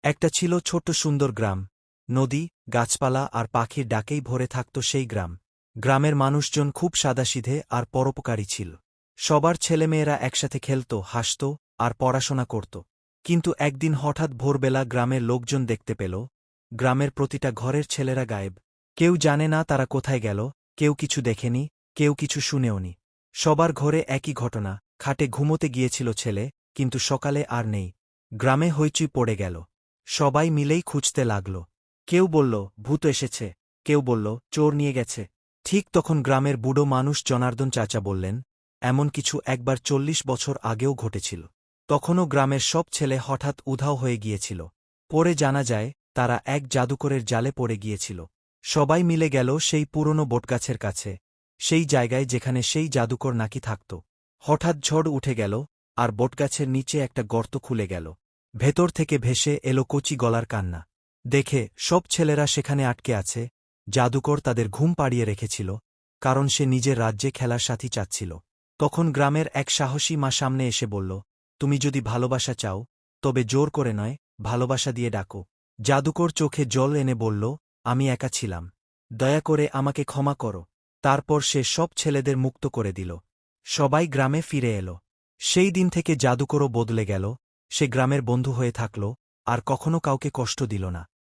একটা ছিল ছোট্ট সুন্দর গ্রাম। নদী, গাছপালা আর পাখির ডাকেই ভরে থাকত সেই গ্রাম। গ্রামের মানুষজন খুব সাদাসিধে আর পরোপকারী ছিল। সবার ছেলেমেয়েরা একসাথে খেলত, হাসত আর পড়াশোনা করত। কিন্তু একদিন হঠাৎ ভোরবেলা গ্রামের লোকজন দেখতে পেল, গ্রামের প্রতিটা ঘরের ছেলেরা গায়েব। কেউ জানে না তারা কোথায় গেল, কেউ কিছু দেখেনি, কেউ কিছু শুনেওনি। সবার ঘরে একই ঘটনা, খাটে ঘুমোতে গিয়েছিল ছেলে, কিন্তু সকালে আর নেই। গ্রামে হইচই পড়ে গেল। সবাই মিলেই খুঁজতে লাগল। কেউ বলল ভূত এসেছে, কেউ বলল চোর নিয়ে গেছে। ঠিক তখন গ্রামের বুড়ো মানুষ জনার্দন চাচা বললেন, এমন কিছু একবার ৪০ বছর আগেও ঘটেছিল। তখনও গ্রামের সব ছেলে হঠাৎ উধাও হয়ে গিয়েছিল। পরে জানা যায় তারা এক জাদুকরের জালে পড়ে গিয়েছিল। সবাই মিলে গেল সেই পুরনো বটগাছের কাছে, সেই জায়গায় যেখানে সেই জাদুকর নাকি থাকত। হঠাৎ ঝড় উঠে গেল, আর বটগাছের নিচে একটা গর্ত খুলে গেল। ভেতর থেকে ভেসে এলো কচি গলার কান্না। দেখে সব ছেলেরা সেখানে আটকে আছে। জাদুকর তাদের ঘুম পাড়িয়ে রেখেছিল, কারণ সে নিজের রাজ্যে খেলার সাথী চাচ্ছিল। তখন গ্রামের এক সাহসী মা সামনে এসে বলল, তুমি যদি ভালোবাসা চাও, তবে জোর করে নয়, ভালোবাসা দিয়ে ডাকো। জাদুকর চোখে জল এনে বলল, আমি একা ছিলাম, দয়া করে আমাকে ক্ষমা করো। তারপর সে সব ছেলেদের মুক্ত করে দিল। সবাই গ্রামে ফিরে এলো। সেই দিন থেকে জাদুকরও বদলে গেল। সে গ্রামের বন্ধু হয়ে থাকল, আর কখনো কাউকে কষ্ট দিল না।